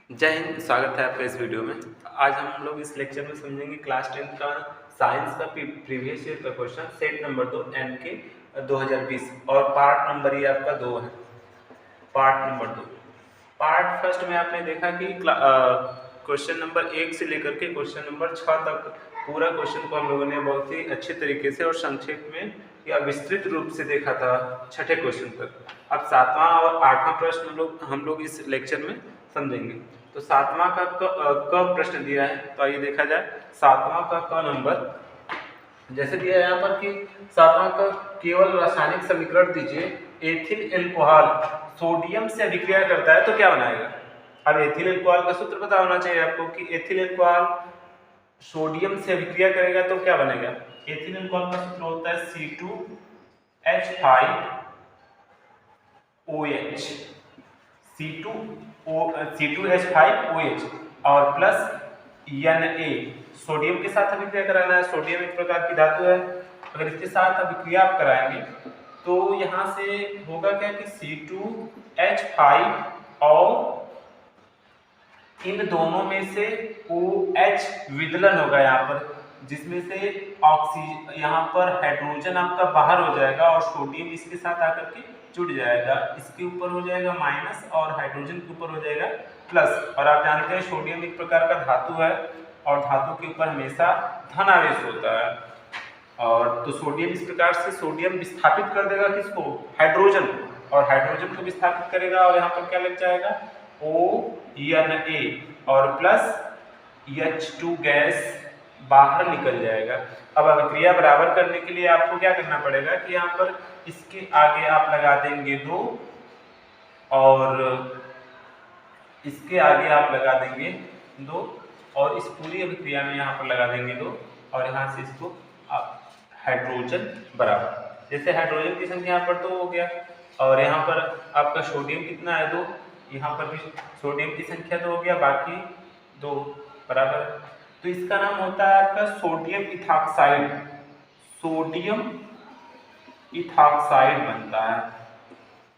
जय हिंद। स्वागत है आपका इस वीडियो में। आज हम लोग इस लेक्चर में समझेंगे क्लास 10 का साइंस का प्रीवियस ईयर का क्वेश्चन सेट नंबर 2 एन के 2020 और पार्ट नंबर ये आपका 2 है। Part number 2। पार्ट फर्स्ट में आपने देखा कि क्वेश्चन नंबर 1 से लेकर के क्वेश्चन नंबर 6 तक पूरा क्वेश्चन को हम लोगों ने बहुत ही अच्छे तरीके से और संक्षेप में या विस्तृत रूप से देखा था छठे क्वेश्चन तक। अब 7वां और 8वां प्रश्न हम लोग इस लेक्चर में समझेंगे। तो 7वां का क प्रश्न दिया है, तो आइए देखा जाए। 7वां का क नंबर जैसे दिया है यहाँ पर कि 7वां का केवल रासायनिक समीकरण दीजिए। एथिल एल्कोहल सोडियम से अभिक्रिया करता है तो क्या बनाएगा। अब एथिल एल्कोहल का सूत्र पता होना चाहिए आपको कि एथिल एल्कोहल सोडियम से अभिक्रिया करेगा तो क्या बनेगा। एथिल एल्कोहल का सूत्र होता है C2H5OH, C2H5OH और प्लस Na। सोडियम के साथ अभिक्रिया कराना है। सोडियम एक प्रकार की धातु है। अगर इसके साथ अभिक्रिया आप कराएंगे तो यहाँ से होगा क्या कि C2H5 और इन दोनों में से OH विदलन होगा यहाँ पर, जिसमें से ऑक्सीजन यहाँ पर हाइड्रोजन आपका बाहर हो जाएगा और सोडियम इसके साथ आकर के जुड़ जाएगा। इसके ऊपर हो जाएगा माइनस और हाइड्रोजन के ऊपर हो जाएगा प्लस। और आप जानते हैं सोडियम एक प्रकार का धातु है और धातु के ऊपर हमेशा धन आवेश होता है। और तो सोडियम इस प्रकार से सोडियम विस्थापित कर देगा किसको, हाइड्रोजन, और हाइड्रोजन को विस्थापित करेगा और यहाँ पर क्या लग जाएगा ONA और प्लस H2 गैस बाहर निकल जाएगा। अब अभिक्रिया बराबर करने के लिए आपको क्या करना पड़ेगा कि यहाँ पर इसके आगे आप लगा देंगे 2 और इसके आगे आप लगा देंगे 2 और इस पूरी अभिक्रिया में यहाँ पर लगा देंगे 2 और यहाँ से इसको आप हाइड्रोजन बराबर। जैसे हाइड्रोजन की संख्या यहाँ पर 2 हो गया और यहाँ पर आपका सोडियम कितना है 2, यहाँ पर भी सोडियम की संख्या 2 हो गया, बाकी 2 बराबर। तो इसका नाम होता है आपका सोडियम इथॉक्साइड। सोडियम इथॉक्साइड बनता है,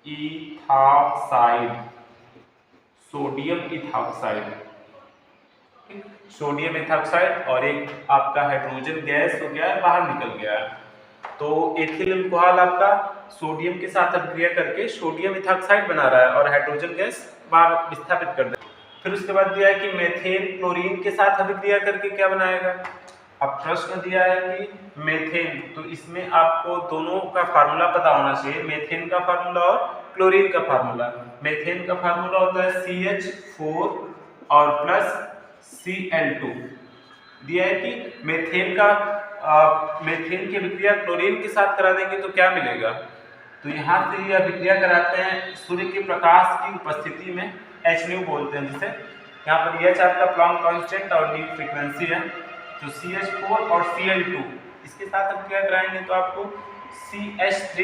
ethoxide, sodium ethoxide, sodium ethoxide. और एक आपका हाइड्रोजन गैस हो गया है, बाहर निकल गया है। तो एथिल अल्कोहल आपका सोडियम के साथ अभिक्रिया करके सोडियम इथॉक्साइड बना रहा है और हाइड्रोजन गैस बाहर विस्थापित कर दे। फिर उसके बाद दिया है कि मेथेन क्लोरीन के साथ अभिक्रिया करके क्या बनाएगा। अब प्रश्न दिया है कि मेथेन, तो इसमें आपको दोनों का फार्मूला पता होना चाहिए, मेथेन का फार्मूला और क्लोरीन का फार्मूला। मेथेन का फार्मूला होता है CH4 और प्लस Cl2। दिया है कि मेथेन की अभिक्रिया क्लोरीन के साथ करा देंगे तो क्या मिलेगा। तो यहाँ से ये अभिक्रिया कराते हैं सूर्य के प्रकाश की उपस्थिति में, Hν बोलते हैं जिसे। यहाँ पर H आपका प्लैंक कांस्टेंट और न्यू फ्रीक्वेंसी है। तो CH4 और Cl2 इसके साथ अभिक्रिया कराएंगे तो आपको CH3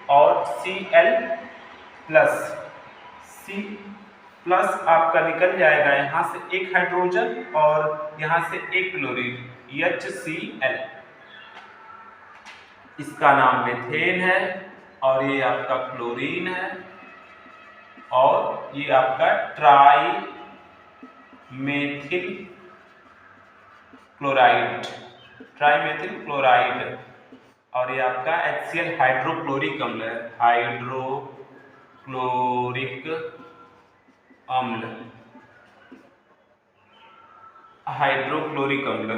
और Cl प्लस आपका निकल जाएगा यहाँ से एक हाइड्रोजन और यहाँ से एक क्लोरीन HCl। इसका नाम मेथेन है और ये आपका क्लोरीन है और ये आपका ट्राई मेथिल क्लोराइड, ट्राईमेथिल क्लोराइड है। और ये आपका HCl हाइड्रोक्लोरिक अम्ल है, हाइड्रोक्लोरिक अम्ल, हाइड्रोक्लोरिक अम्ल।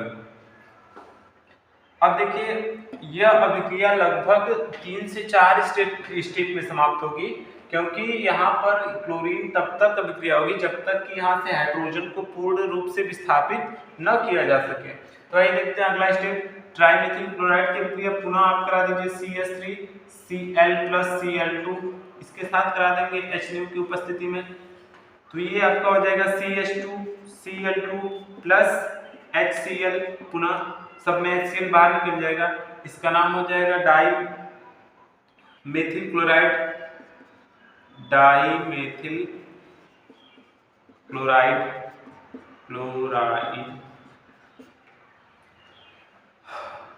अब देखिए यह अभिक्रिया लगभग 3 से 4 स्टेप में समाप्त होगी, क्योंकि यहाँ पर क्लोरीन तब तक अभिक्रिया होगी जब तक कि यहाँ से हाइड्रोजन को पूर्ण रूप से विस्थापित न किया जा सके। तो आइए देखते हैं अगला स्टेप। ट्राईमेथिल क्लोराइड की अभिक्रिया पुनः आप करा दीजिए CH3 Cl प्लस Cl2, इसके साथ करा देंगे Hν की उपस्थिति में। तो ये आपका हो जाएगा CH2 Cl2 प्लस HCl, पुनः सब में HCl बाहर निकल जाएगा। इसका नाम हो जाएगा di methyl chloride, dimethyl chloride,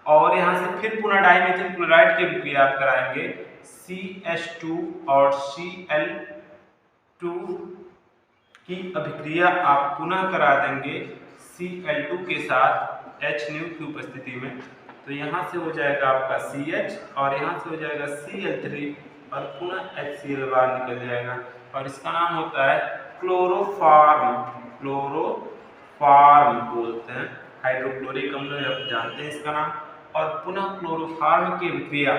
और यहाँ से फिर पुनः डाईमेथिल क्लोराइड की अभिक्रिया आप कराएंगे CH2 और Cl2 की अभिक्रिया आप पुनः करा देंगे Cl2 के साथ H की उपस्थिति में, तो यहाँ से हो जाएगा आपका CH और यहाँ से हो जाएगा Cl3 और पुनः HCl बाहर निकल जाएगा और इसका नाम होता है क्लोरोफॉर्म। क्लोरोफॉर्म बोलते हैं, हाइड्रोक्लोरिक अम्ल आप जानते हैं इसका नाम। और पुनः क्लोरोफॉर्म की अभिक्रिया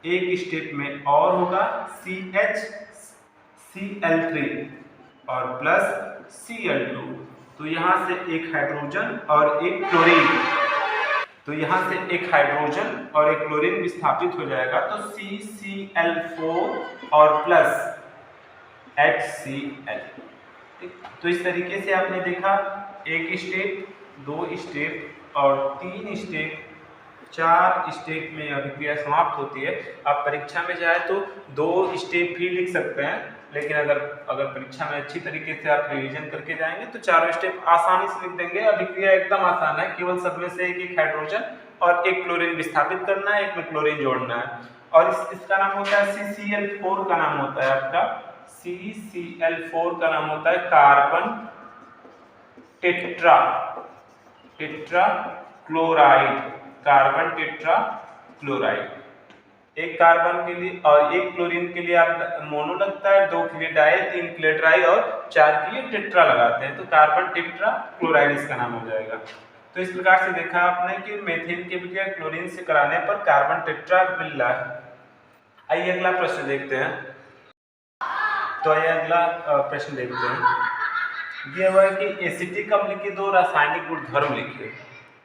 एक स्टेप में और होगा CH Cl3 और प्लस Cl2, तो यहाँ से एक हाइड्रोजन और एक क्लोरीन, तो यहाँ से एक हाइड्रोजन और एक क्लोरीन विस्थापित हो जाएगा, तो CCl4 और प्लस HCl। तो इस तरीके से आपने देखा एक स्टेप, दो स्टेप और तीन स्टेप, चार स्टेप में अभिक्रिया समाप्त होती है। आप परीक्षा में जाए तो दो स्टेप भी लिख सकते हैं, लेकिन अगर परीक्षा में अच्छी तरीके से आप रिवीजन करके जाएंगे तो चारों स्टेप आसानी से लिख देंगे। अभिक्रिया एकदम आसान है, केवल सब में से एक हाइड्रोजन और एक क्लोरीन विस्थापित करना है, एक में क्लोरीन जोड़ना है। और इसका नाम होता है CCl4 का नाम होता है आपका, CCl4 का नाम होता है carbon tetra chloride, carbon tetra chloride. एक कार्बन के लिए और एक क्लोरीन के लिए आप मोनो लगता है, दो के लिए डाई, तीन के लिए ट्राई और चार के लिए टेट्रा लगाते हैं, तो कार्बन टेट्रा क्लोराइड इसका नाम हो जाएगा। तो इस प्रकार से देखा आपने कि मेथिन की अभिक्रिया क्लोरीन से कराने पर कार्बन टेट्रा मिल रहा है। आइए अगला प्रश्न देखते हैं। तो आइए अगला प्रश्न देखते हैं। दिया हुआ है कि एसिटिक अम्ल के दो रासायनिक गुणधर्म लिखिए।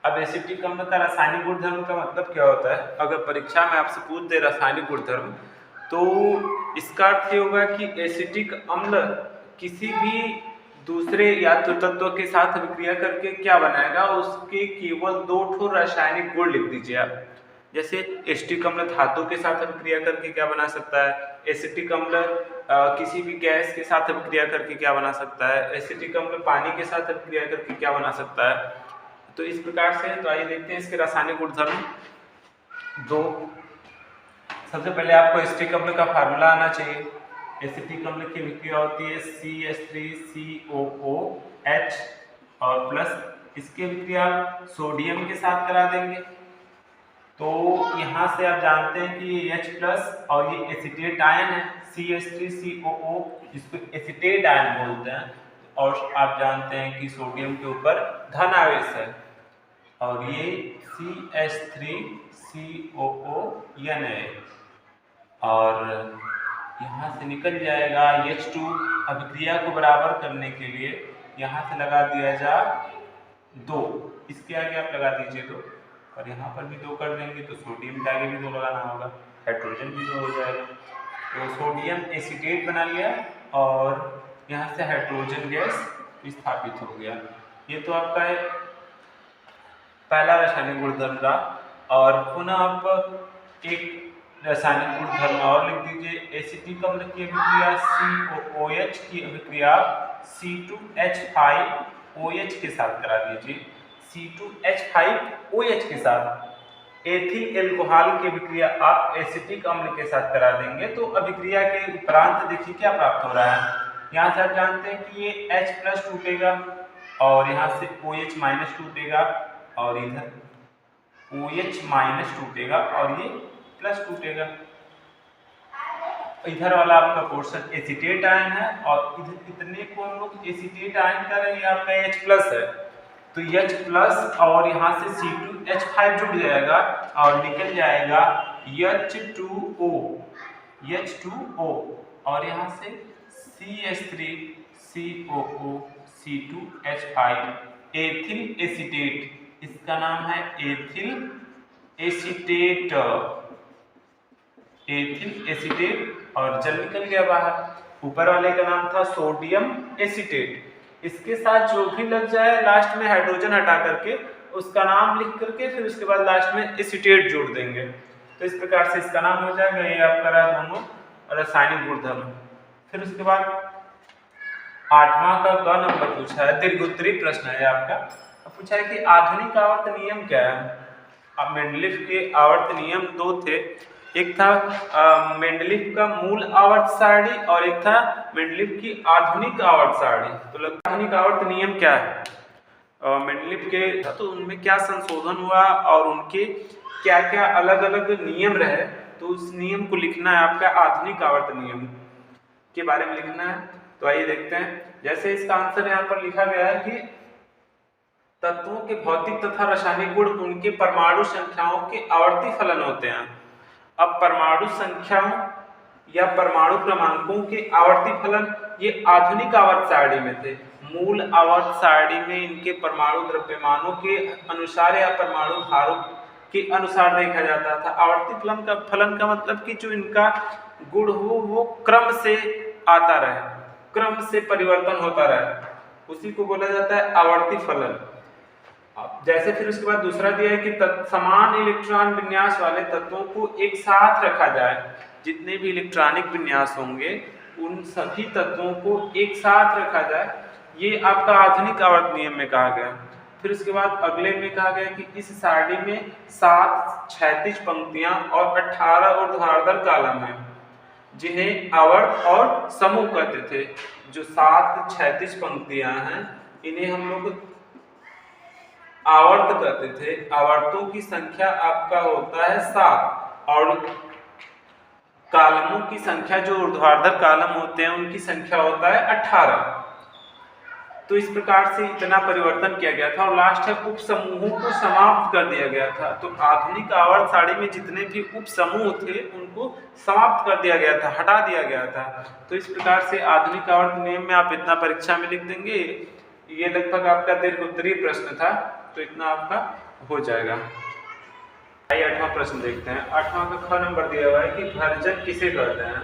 अब एसिटिक अम्ल का रासायनिक गुणधर्म का मतलब क्या होता है? अगर परीक्षा में आपसे पूछ दे रासायनिक गुणधर्म, तो इसका अर्थ ये होगा कि एसिटिक अम्ल किसी भी दूसरे यात्रु तत्व के साथ अभिक्रिया करके क्या बनाएगा, उसके केवल दो ठो रासायनिक गुण लिख दीजिए आप। जैसे एसिटिक अम्ल धातु के साथ अभिक्रिया करके क्या बना सकता है, एसिटिक अम्ल किसी भी गैस के साथ अभिक्रिया करके क्या बना सकता है, एसिटिक अम्ल पानी के साथ अभिक्रिया करके क्या बना सकता है। तो इस प्रकार से तो आइए देखते हैं इसके रासायनिक गुणधर्म दो। सबसे पहले आपको एसिटिक अम्ल का फार्मूला आना चाहिए। एसिटिक अम्ल की अभिक्रिया होती है CH3COOH और प्लस इसकी अभिक्रिया सोडियम के साथ करा देंगे। तो यहाँ से आप जानते हैं कि ये H प्लस और ये एसिटेट आयन है, CH3COO, इसको एसिटेट आयन बोलते हैं। और आप जानते हैं कि सोडियम के ऊपर धन आवेश है और ये CH3COON है और यहाँ से निकल जाएगा H2। अभिक्रिया को बराबर करने के लिए यहाँ से लगा दिया जा 2, इसके आगे आप लगा दीजिए 2 और यहाँ पर भी 2 कर देंगे तो सोडियम के आगे भी 2 लगाना होगा, हाइड्रोजन भी 2 हो जाएगा। तो सोडियम एसिटेट बना लिया और यहाँ से हाइड्रोजन गैस स्थापित हो गया। ये तो आपका है पहला रासायनिक गुणधर्म रहा। और पुनः आप एक रासायनिक गुणधर्म और लिख दीजिए। एसिटिक अम्ल की अभिक्रिया COOH की अभिक्रिया C2H5OH के साथ करा दीजिए। C2H5OH के साथ एथिल एल्कोहल की अभिक्रिया आप एसिटिक अम्ल के साथ करा देंगे तो अभिक्रिया के उपरांत देखिए क्या प्राप्त हो रहा है। यहाँ से आप जानते हैं कि ये H प्लस टूटेगा और यहाँ से OH माइनस टूटेगा और इधर OH माइनस टूटेगा और ये प्लस टूटेगा। इधर वाला आपका पोर्शन एसिटेट आयन है और इधर इतने को हम लोग एसिटेट आयन कर रहे हैं, आपका H प्लस है तो H प्लस और यहाँ से C2H5 जुड़ जाएगा और निकल जाएगा H2O और यहाँ से CH3COO C2H5 एथिल एसिटेट, इसका नाम है एथिल एसिटेट और जल निकल गया बाहर। ऊपर वाले का नाम था सोडियम एसिटेट। इसके साथ जो भी लग जाए लास्ट में हाइड्रोजन हटा करके उसका नाम लिख करके फिर उसके बाद लास्ट में एसिटेट जोड़ देंगे तो इस प्रकार से इसका नाम हो जाएगा। ये आपका रहा दोनों रासायनिक गुणधर्म। फिर उसके बाद 8वां का क नंबर पूछा है, दीर्घोत्तरी प्रश्न है आपका। पूछा है कि आधुनिक आवर्त नियम क्या है। अब मेंडलीफ के आवर्त नियम 2 थे, एक था मेंडलीफ का मूल आवर्त सारणी और एक था मेंडलीफ की आधुनिक आवर्त सारणी। तो आधुनिक आवर्त नियम क्या है मेंडलीफ के, तो उनमें क्या संशोधन हुआ और उनके क्या क्या अलग अलग नियम रहे, तो उस नियम को लिखना है आपका आधुनिक आवर्त नियम के बारे में लिखना है। तो आइए देखते हैं। जैसे इसका आंसर यहाँ पर लिखा गया है कि तत्वों के भौतिक तथा रासायनिक गुण उनके परमाणु संख्याओं के आवर्ती फलन होते हैं। अब परमाणु संख्याओं या परमाणु क्रमांकों के आवर्ती फलन ये आधुनिक आवर्त सारणी में थे। मूल आवर्त सारणी में इनके परमाणु द्रव्यमानों के अनुसार या परमाणु भारों के अनुसार देखा जाता था। आवर्ती फलन का मतलब कि जो इनका गुण हो वो क्रम से आता रहे, क्रम से परिवर्तन होता रहे, उसी को बोला जाता है आवर्ती फलन। जैसे फिर उसके बाद दूसरा दिया है कि समान इलेक्ट्रॉन विन्यास वाले तत्वों को एक साथ रखा जाए। जितने भी इलेक्ट्रॉनिक विन्यास होंगे उन सभी तत्वों को एक साथ रखा जाए, ये आपका आधुनिक आवर्त नियम में कहा गया। फिर उसके बाद अगले में कहा गया कि इस सारणी में 7 क्षैतिज पंक्तियां और 18 ऊर्ध्वाधर कॉलम हैं, जिन्हें आवर्त और समूह कहते थे। जो 7 क्षैतिज पंक्तियां हैं इन्हें हम लोग आवर्त कहते थे। आवर्तों की संख्या आपका होता है 7 और कॉलमों की संख्या जो ऊर्ध्वाधर कॉलम होते हैं उनकी संख्या होता है 18। तो इस प्रकार से इतना परिवर्तन किया गया था और लास्ट है उप समूहों को समाप्त कर दिया गया था। तो आधुनिक आवर्त सारणी में जितने भी उप समूह थे उनको समाप्त कर दिया गया था, हटा दिया गया था। तो इस प्रकार से आधुनिक आवर्त नियम में आप इतना परीक्षा में लिख देंगे। ये लगभग आपका दीर्घ उत्तरीय प्रश्न था, तो इतना आपका हो जाएगा। आइए 8वां प्रश्न देखते हैं। 8वां का ख नंबर दिया हुआ है कि भर्जन किसे कहते हैं।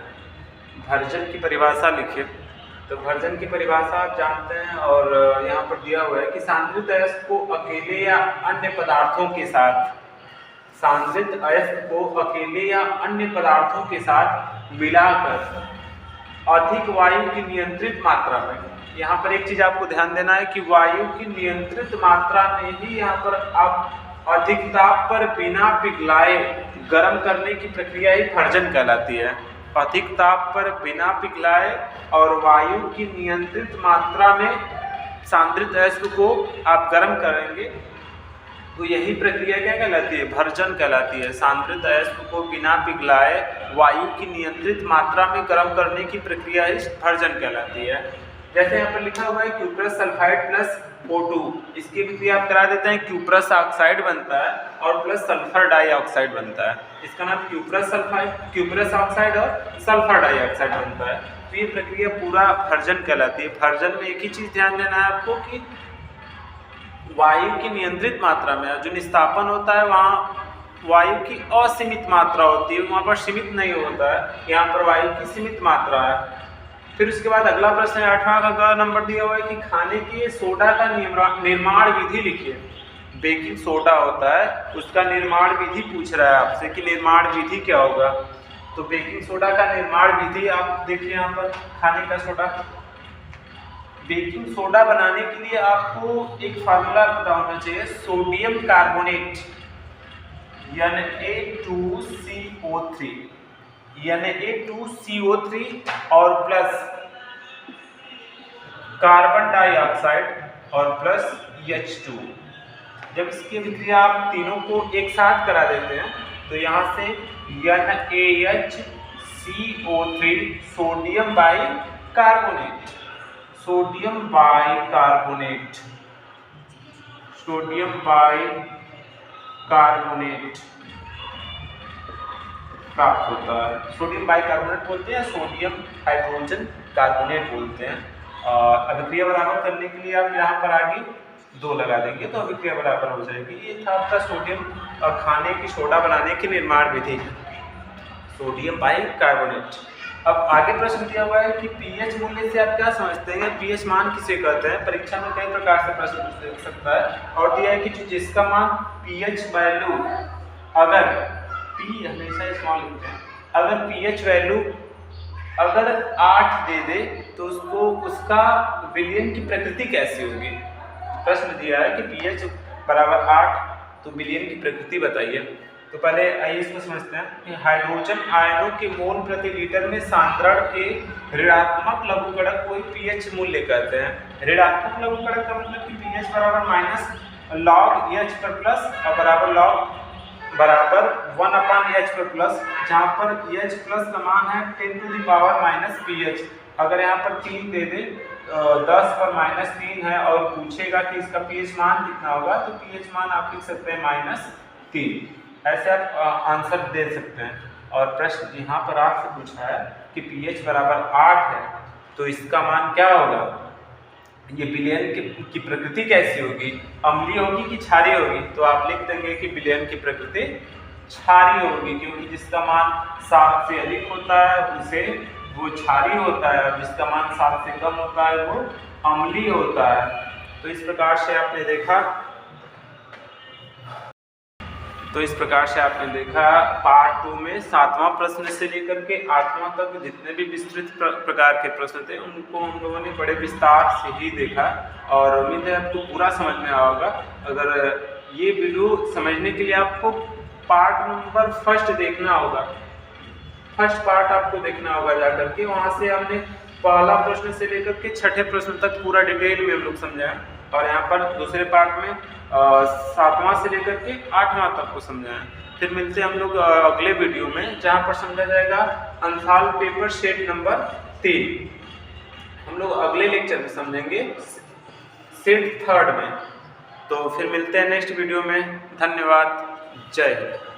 भर्जन की परिभाषा लिखिए। तो भर्जन की परिभाषा आप जानते हैं और यहाँ पर दिया हुआ है कि सांद्रित अयस्क को अकेले या अन्य पदार्थों के साथ, सांद्रित अयस्क को अकेले या अन्य पदार्थों के साथ मिलाकर अधिक वायु की नियंत्रित मात्रा में, यहाँ पर एक चीज आपको ध्यान देना है कि वायु की नियंत्रित मात्रा में ही यहाँ पर आप अधिक ताप पर बिना पिघलाए गर्म करने की प्रक्रिया ही भर्जन कहलाती है। अधिक ताप पर बिना पिघलाए और वायु की नियंत्रित मात्रा में सांद्रित अयस्क को आप गर्म करेंगे तो यही प्रक्रिया क्या कहलाती है, भर्जन कहलाती है। सांद्रित अयस्क को बिना पिघलाए वायु की नियंत्रित मात्रा में गर्म करने की प्रक्रिया ही भर्जन कहलाती है। जैसे यहाँ पर लिखा हुआ है क्यूप्रस सल्फाइड प्लस O2, इसकी विक्रिया आप करा देते हैं, क्यूप्रस ऑक्साइड बनता है और प्लस सल्फर डाइऑक्साइड बनता है। इसका नाम क्यूप्रस ऑक्साइड और सल्फर डाइऑक्साइड बनता है। तो ये प्रक्रिया पूरा भर्जन कहलाती है। भर्जन में एक ही चीज ध्यान देना है आपको कि वायु की नियंत्रित मात्रा में जो निस्तापन होता है वहाँ वायु की असीमित मात्रा होती है, वहाँ पर सीमित नहीं होता है, यहाँ पर वायु की सीमित मात्रा है। फिर उसके बाद अगला प्रश्न है 8वां का नंबर दिया हुआ है कि खाने के सोडा का निर्माण विधि लिखिए। बेकिंग सोडा होता है उसका निर्माण विधि पूछ रहा है आपसे कि निर्माण विधि क्या होगा। तो बेकिंग सोडा का निर्माण विधि आप देखिए यहाँ पर, खाने का सोडा, बेकिंग सोडा बनाने के लिए आपको एक फार्मूला पता होना चाहिए, सोडियम कार्बोनेट Na2CO3 और प्लस कार्बन डाइऑक्साइड और प्लस H2। जब इसकी विक्रिया आप तीनों को एक साथ करा देते हैं तो यहाँ से NaHCO3 सोडियम बाइकार्बोनेट, प्राप्त होता है। सोडियम बाइकार्बोनेट बोलते हैं, सोडियम हाइड्रोजन कार्बोनेट बोलते हैं। अभिक्रिया बराबर करने के लिए आप यहाँ पर आगे 2 लगा देंगे तो अभिक्रिया बराबर हो जाएगी। ये था आपका सोडियम खाने की सोडा बनाने की निर्माण विधि, सोडियम बाइकार्बोनेट। अब आगे प्रश्न दिया हुआ है कि पीएच मूल्य से आप क्या समझते हैं, पीएच मान किसे कहते हैं। परीक्षा में कई प्रकार से प्रश्न पूछ सकता है और दिया है कि जिसका मान पीएच वैल्यू, अगर पी हमेशा स्मॉल लिखते हैं, अगर पीएच वैल्यू अगर 8 दे दे तो उसका विलयन की प्रकृति कैसी होगी। प्रश्न दिया है कि पीएच बराबर 8 तो विलयन की प्रकृति बताइए। तो पहले आइए इसको समझते हैं कि हाइड्रोजन आयनों के मोल प्रति लीटर में सांद्रण के ऋणात्मक लघुगणक को पीएच मूल्य कहते हैं। ऋणात्मक लघुगणक का मतलब कि पीएच बराबर माइनस लॉग एच पर प्लस और बराबर लॉग बराबर 1/h पर प्लस, जहाँ पर h प्लस का मान है 10⁻⁻ pH। अगर यहाँ पर 3 दे दे 10 पर -3 है और पूछेगा कि इसका pH मान कितना होगा, तो pH मान आप लिख सकते हैं -3। ऐसे आप आंसर दे सकते हैं। और प्रश्न यहाँ पर आपसे पूछा है कि pH बराबर 8 है, तो इसका मान क्या होगा? ये विलयन की प्रकृति कैसी होगी, अम्लीय होगी कि क्षारीय होगी? तो आप लिख देंगे कि विलयन की प्रकृति क्षारीय होगी, क्योंकि जिसका मान 7 से अधिक होता है उसे वो क्षारीय होता है और जिसका मान 7 से कम होता है वो अम्लीय होता है। तो इस प्रकार से आपने देखा पार्ट 2 में 7वां प्रश्न से लेकर के 8वां तक जितने भी विस्तृत प्रकार के प्रश्न थे उनको हम लोगों ने बड़े विस्तार से ही देखा और उम्मीद है आपको पूरा समझ में आएगा। अगर ये वीडियो समझने के लिए आपको पार्ट नंबर 1 देखना होगा, फर्स्ट पार्ट आपको देखना होगा जाकर के, वहाँ से हमने पहला प्रश्न से लेकर के 6ठे प्रश्न तक पूरा डिटेल में हम लोग समझाएं और यहाँ पर दूसरे पार्ट में 7वां से लेकर के 8वां तक को समझाएं। फिर मिलते हैं हम लोग अगले वीडियो में, जहाँ पर समझा जाएगा अंथाल पेपर सेट नंबर 3। हम लोग अगले लेक्चर में समझेंगे सेट 3 में। तो फिर मिलते हैं नेक्स्ट वीडियो में। धन्यवाद। जय हिंद।